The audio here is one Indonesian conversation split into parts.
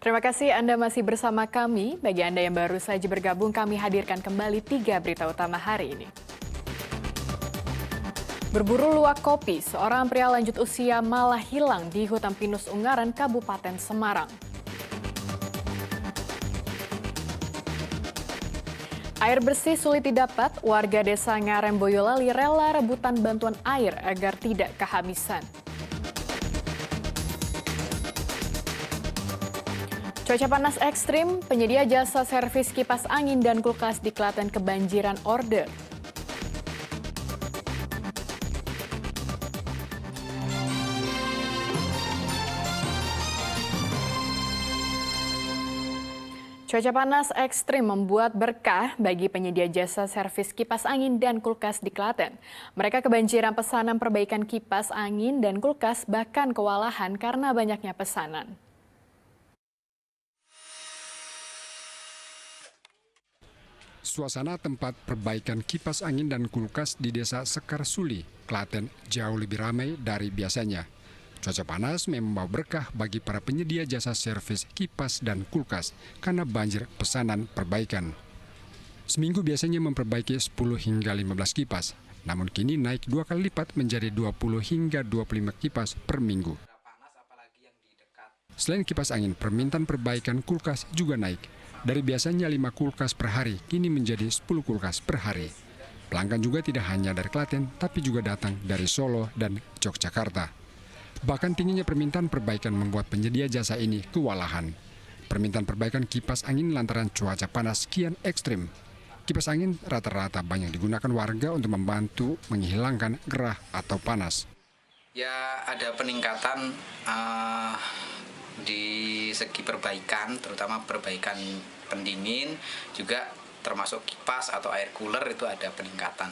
Terima kasih Anda masih bersama kami. Bagi Anda yang baru saja bergabung, kami hadirkan kembali 3 berita utama hari ini. Berburu luwak kopi, seorang pria lanjut usia malah hilang di hutan pinus Ungaran, Kabupaten Semarang. Air bersih sulit didapat, warga desa Ngarem Boyolali rela rebutan bantuan air agar tidak kehabisan. Cuaca panas ekstrim, penyedia jasa servis kipas angin dan kulkas di Klaten kebanjiran order. Cuaca panas ekstrim membuat berkah bagi penyedia jasa servis kipas angin dan kulkas di Klaten. Mereka kebanjiran pesanan perbaikan kipas angin dan kulkas, bahkan kewalahan karena banyaknya pesanan. Suasana tempat perbaikan kipas angin dan kulkas di Desa Sekarsuli, Klaten jauh lebih ramai dari biasanya. Cuaca panas membawa berkah bagi para penyedia jasa servis kipas dan kulkas karena banjir pesanan perbaikan. Seminggu biasanya memperbaiki 10 hingga 15 kipas, namun kini naik 2 kali lipat menjadi 20 hingga 25 kipas per minggu. Selain kipas angin, permintaan perbaikan kulkas juga naik. Dari biasanya 5 kulkas per hari, kini menjadi 10 kulkas per hari. Pelanggan juga tidak hanya dari Klaten, tapi juga datang dari Solo dan Yogyakarta. Bahkan tingginya permintaan perbaikan membuat penyedia jasa ini kewalahan. Permintaan perbaikan kipas angin lantaran cuaca panas kian ekstrim. Kipas angin rata-rata banyak digunakan warga untuk membantu menghilangkan gerah atau panas. Ya, ada peningkatan di segi perbaikan, terutama perbaikan pendingin, juga termasuk kipas atau air cooler itu ada peningkatan.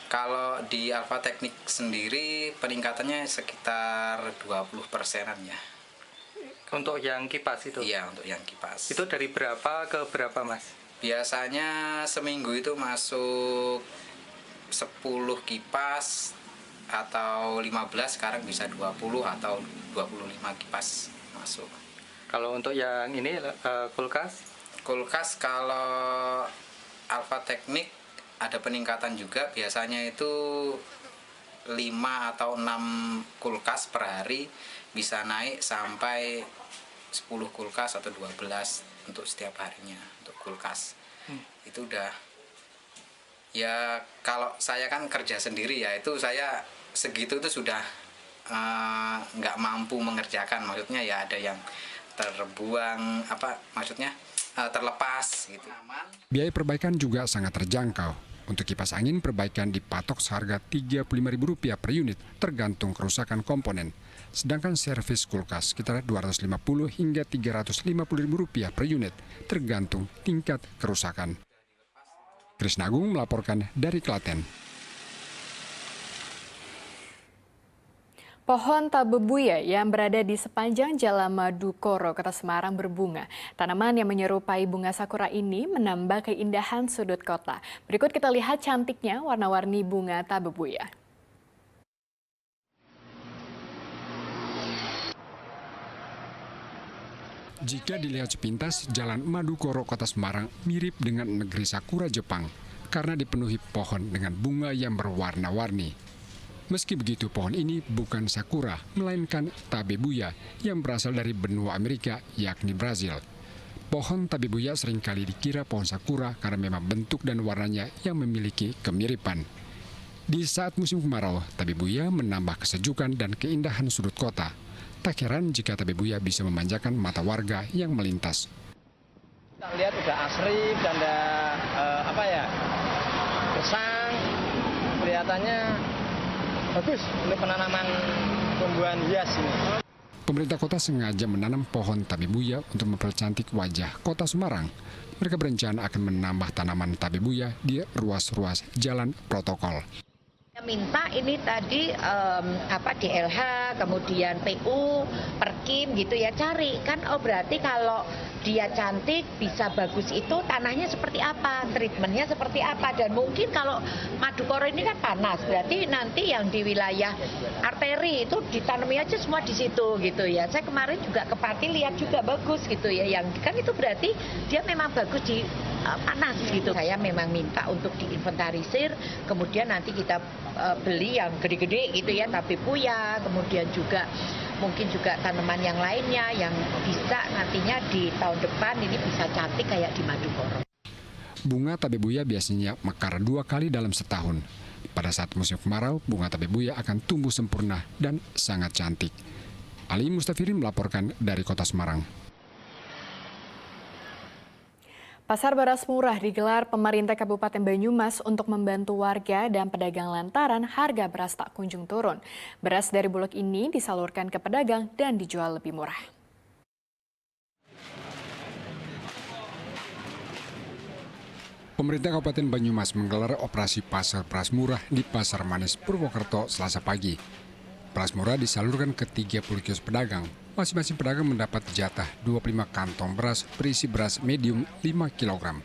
Kalau di Alfa Teknik sendiri peningkatannya sekitar 20%-an ya. Untuk yang kipas itu? Iya, untuk yang kipas. Itu dari berapa ke berapa, Mas? Biasanya seminggu itu masuk 10 kipas atau 15, sekarang bisa 20 atau 25 kipas masuk. Kalau untuk yang ini kulkas? Kulkas kalau Alfa Teknik ada peningkatan juga, biasanya itu 5 atau 6 kulkas per hari, bisa naik sampai 10 kulkas atau 12 untuk setiap harinya untuk kulkas. Itu udah, ya kalau saya kan kerja sendiri ya, itu saya segitu itu sudah nggak mampu mengerjakan, maksudnya ya ada yang terbuang, terlepas gitu. Biaya perbaikan juga sangat terjangkau. Untuk kipas angin, perbaikan dipatok seharga Rp35.000 per unit, tergantung kerusakan komponen. Sedangkan servis kulkas sekitar Rp250 hingga Rp350.000 per unit, tergantung tingkat kerusakan. Krisnagung melaporkan dari Klaten. Pohon tabebuya yang berada di sepanjang Jalan Madukoro, Kota Semarang berbunga. Tanaman yang menyerupai bunga sakura ini menambah keindahan sudut kota. Berikut kita lihat cantiknya warna-warni bunga tabebuya. Jika dilihat sepintas, Jalan Madukoro, Kota Semarang mirip dengan negeri sakura Jepang karena dipenuhi pohon dengan bunga yang berwarna-warni. Meski begitu, pohon ini bukan sakura, melainkan tabebuya yang berasal dari benua Amerika, yakni Brazil. Pohon tabebuya seringkali dikira pohon sakura karena memang bentuk dan warnanya yang memiliki kemiripan. Di saat musim kemarau, tabebuya menambah kesejukan dan keindahan sudut kota. Tak heran jika tabebuya bisa memanjakan mata warga yang melintas. Kita lihat udah asri dan gersang, kelihatannya bagus untuk penanaman tumbuhan hias ini. Pemerintah kota sengaja menanam pohon tabebuya untuk mempercantik wajah kota Semarang. Mereka berencana akan menambah tanaman tabebuya di ruas-ruas jalan protokol. Minta ini tadi DLH, kemudian PU, Perkim gitu ya, cari kan, berarti kalau dia cantik, bisa bagus itu tanahnya seperti apa, treatmentnya seperti apa. Dan mungkin kalau Madukoro ini kan panas, berarti nanti yang di wilayah arteri itu ditanami aja semua di situ gitu ya. Saya kemarin juga ke Pati lihat juga bagus gitu ya, yang kan itu berarti dia memang bagus di panas gitu. Saya memang minta untuk diinventarisir, kemudian nanti kita beli yang gede-gede gitu ya, tapi puya, kemudian juga mungkin juga tanaman yang lainnya yang bisa nantinya di tahun depan ini bisa cantik kayak di Madukoro. Bunga tabebuya biasanya mekar 2 kali dalam setahun. Pada saat musim kemarau, bunga tabebuya akan tumbuh sempurna dan sangat cantik. Ali Mustafirin melaporkan dari Kota Semarang. Pasar beras murah digelar pemerintah Kabupaten Banyumas untuk membantu warga dan pedagang lantaran harga beras tak kunjung turun. Beras dari Bulog ini disalurkan ke pedagang dan dijual lebih murah. Pemerintah Kabupaten Banyumas menggelar operasi pasar beras murah di Pasar Manis Purwokerto Selasa pagi. Beras murah disalurkan ke 30 kios pedagang. Masing-masing pedagang mendapat jatah 25 kantong beras berisi beras medium 5 kg.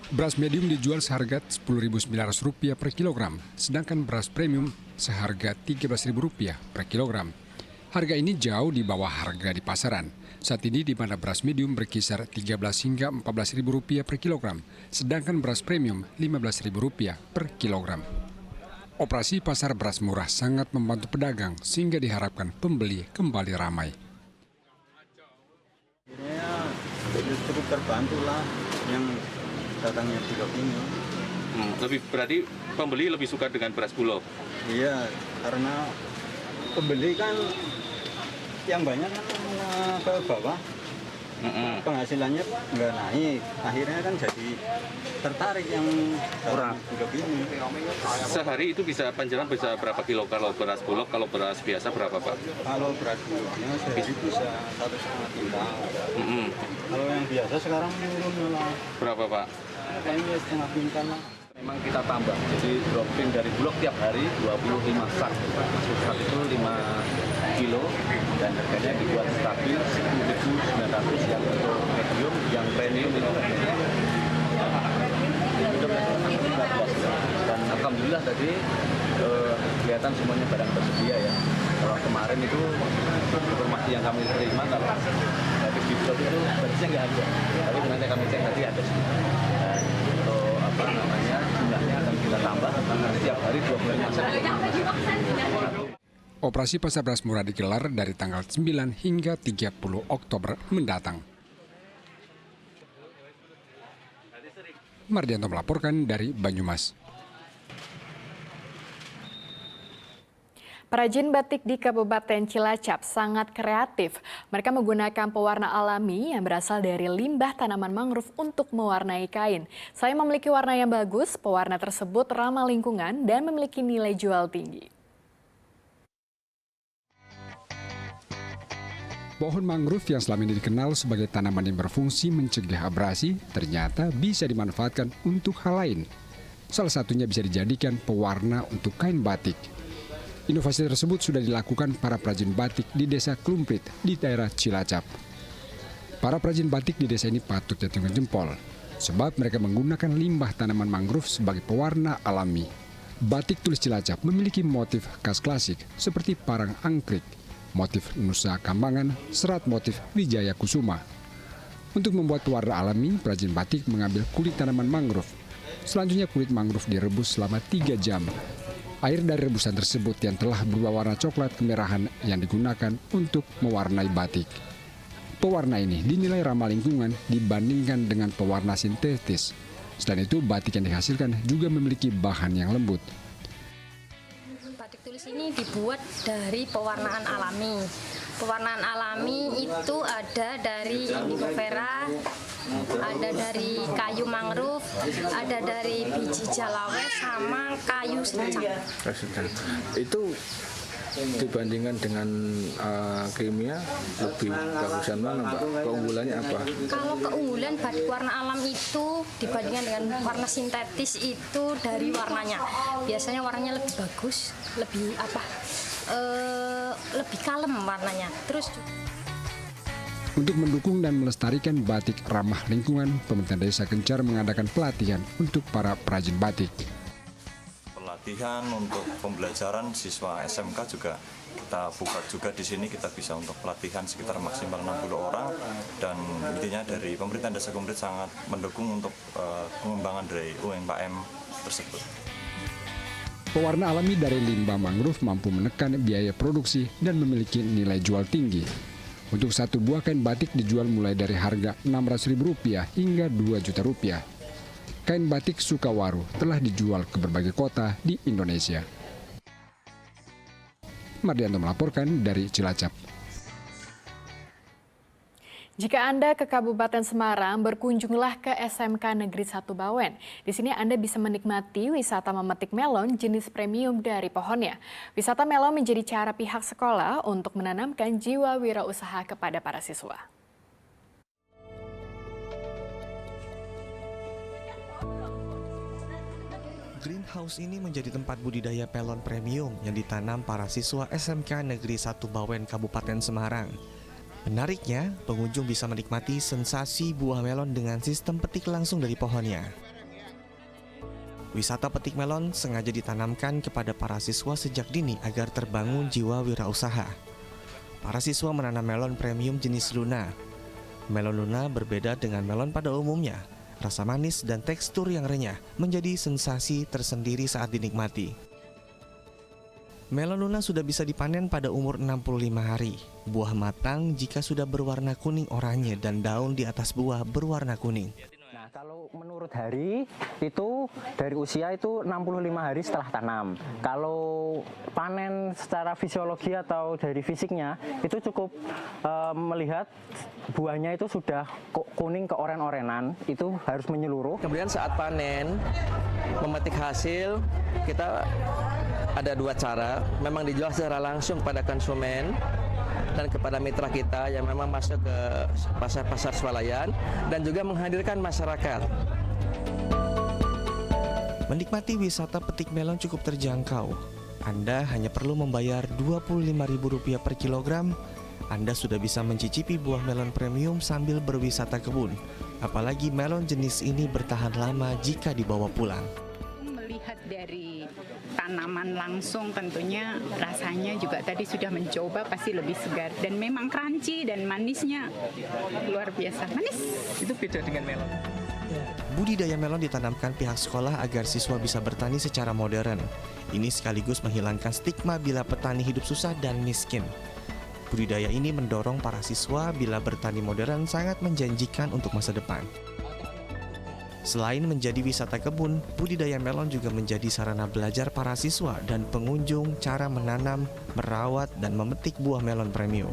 Beras medium dijual seharga Rp10.900 per kilogram, sedangkan beras premium seharga Rp13.000 per kilogram. Harga ini jauh di bawah harga di pasaran. Saat ini di mana beras medium berkisar Rp13 hingga Rp14.000 per kilogram, sedangkan beras premium Rp15.000 per kilogram. Operasi pasar beras murah sangat membantu pedagang sehingga diharapkan pembeli kembali ramai. Ini cukup terbantu lah yang datangnya Bulog ini. Berarti pembeli lebih suka dengan beras Bulog? Iya, karena pembeli kan yang banyak kan ke bawah, penghasilannya nggak naik, akhirnya kan jadi tertarik yang orang Bulog ini. Sehari itu panjenengan bisa berapa kilo kalau beras Bulog, kalau beras biasa berapa Pak? Kalau beras Bulognya sehari bisa 1,5 kintal. Kalau yang biasa sekarang menurun lah. Berapa Pak? Kayaknya setengah kintal lah. Memang kita tambah, jadi dropping dari Bulog tiap hari 25 sak. Masuk sak itu 5 kilo dan harganya dibuat stabil 10.900 yang untuk medium, yang premium itu harganya 14. Dan alhamdulillah tadi kelihatan semuanya barang tersedia ya. Kalau kemarin itu informasi yang kami terima kalau dari di Bulog itu berasnya nggak ada, tapi nanti kami cek tadi ada sih. Jumlahnya akan kita tambah setiap hari 25 sak. Operasi pasar beras murah digelar dari tanggal 9 hingga 30 Oktober mendatang. Mardianto melaporkan dari Banyumas. Perajin batik di Kabupaten Cilacap sangat kreatif. Mereka menggunakan pewarna alami yang berasal dari limbah tanaman mangrove untuk mewarnai kain. Selain memiliki warna yang bagus, pewarna tersebut ramah lingkungan dan memiliki nilai jual tinggi. Pohon mangrove yang selama ini dikenal sebagai tanaman yang berfungsi mencegah abrasi, ternyata bisa dimanfaatkan untuk hal lain. Salah satunya bisa dijadikan pewarna untuk kain batik. Inovasi tersebut sudah dilakukan para perajin batik di Desa Klumprit di daerah Cilacap. Para perajin batik di desa ini patut diacungkan jempol, sebab mereka menggunakan limbah tanaman mangrove sebagai pewarna alami. Batik tulis Cilacap memiliki motif khas klasik seperti parang angkrik, motif Nusa Kambangan, serat motif Wijaya Kusuma. Untuk membuat pewarna alami, perajin batik mengambil kulit tanaman mangrove. Selanjutnya kulit mangrove direbus selama 3 jam. Air dari rebusan tersebut yang telah berubah warna coklat kemerahan yang digunakan untuk mewarnai batik. Pewarna ini dinilai ramah lingkungan dibandingkan dengan pewarna sintetis. Selain itu, batik yang dihasilkan juga memiliki bahan yang lembut. Batik tulis ini dibuat dari pewarnaan alami. Pewarnaan alami itu ada dari indigo vera, ada dari kayu mangrove, ada dari biji jalawe sama kayu sencang. Itu dibandingkan dengan kimia lebih bagusan mana Mbak? Keunggulannya apa? Kalau keunggulan batik warna alam itu dibandingkan dengan warna sintetis itu dari warnanya. Biasanya warnanya lebih bagus, lebih kalem warnanya. Terus Untuk mendukung dan melestarikan batik ramah lingkungan, pemerintah desa gencar mengadakan pelatihan untuk para perajin batik. Pelatihan untuk pembelajaran siswa SMK juga kita buka juga di sini, kita bisa untuk pelatihan sekitar maksimal 60 orang, dan intinya dari pemerintah desa Kumprit sangat mendukung untuk pengembangan dari UMKM tersebut. Pewarna alami dari limbah mangrove mampu menekan biaya produksi dan memiliki nilai jual tinggi. Untuk satu buah kain batik dijual mulai dari harga Rp600.000 hingga Rp2 juta. Kain batik Sukawaru telah dijual ke berbagai kota di Indonesia. Mardianto melaporkan dari Cilacap. Jika Anda ke Kabupaten Semarang, berkunjunglah ke SMK Negeri 1 Bawen. Di sini Anda bisa menikmati wisata memetik melon jenis premium dari pohonnya. Wisata melon menjadi cara pihak sekolah untuk menanamkan jiwa wirausaha kepada para siswa. Greenhouse ini menjadi tempat budidaya melon premium yang ditanam para siswa SMK Negeri 1 Bawen, Kabupaten Semarang. Menariknya, pengunjung bisa menikmati sensasi buah melon dengan sistem petik langsung dari pohonnya. Wisata petik melon sengaja ditanamkan kepada para siswa sejak dini agar terbangun jiwa wirausaha. Para siswa menanam melon premium jenis Luna. Melon Luna berbeda dengan melon pada umumnya. Rasa manis dan tekstur yang renyah menjadi sensasi tersendiri saat dinikmati. Melon Luna sudah bisa dipanen pada umur 65 hari. Buah matang jika sudah berwarna kuning oranye dan daun di atas buah berwarna kuning. Nah, kalau menurut hari itu dari usia itu 65 hari setelah tanam. Kalau panen secara fisiologi atau dari fisiknya itu cukup melihat buahnya itu sudah kuning ke oren-orenan, itu harus menyeluruh. Kemudian saat panen, memetik hasil, kita ada dua cara, memang dijual secara langsung pada konsumen dan kepada mitra kita yang memang masuk ke pasar-pasar swalayan dan juga menghadirkan masyarakat. Menikmati wisata petik melon cukup terjangkau. Anda hanya perlu membayar Rp25.000 per kilogram. Anda sudah bisa mencicipi buah melon premium sambil berwisata kebun. Apalagi melon jenis ini bertahan lama jika dibawa pulang. Melihat dari tanaman langsung tentunya rasanya juga tadi sudah mencoba pasti lebih segar dan memang crunchy dan manisnya luar biasa manis. Itu beda dengan melon. Budidaya melon ditanamkan pihak sekolah agar siswa bisa bertani secara modern. Ini sekaligus menghilangkan stigma bila petani hidup susah dan miskin. Budidaya ini mendorong para siswa bila bertani modern sangat menjanjikan untuk masa depan. Selain menjadi wisata kebun, budidaya melon juga menjadi sarana belajar para siswa dan pengunjung cara menanam, merawat, dan memetik buah melon premium.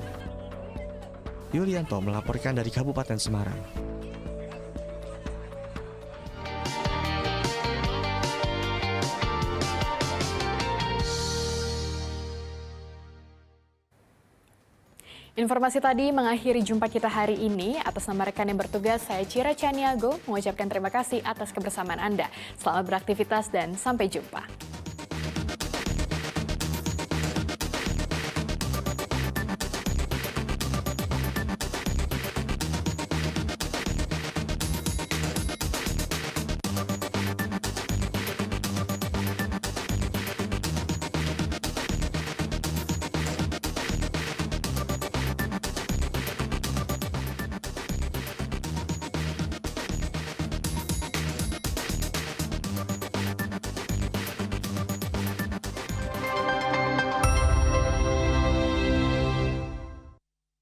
Yulianto melaporkan dari Kabupaten Semarang. Informasi tadi mengakhiri jumpa kita hari ini. Atas nama rekan yang bertugas, saya Cira Caniago mengucapkan terima kasih atas kebersamaan Anda. Selamat beraktivitas dan sampai jumpa.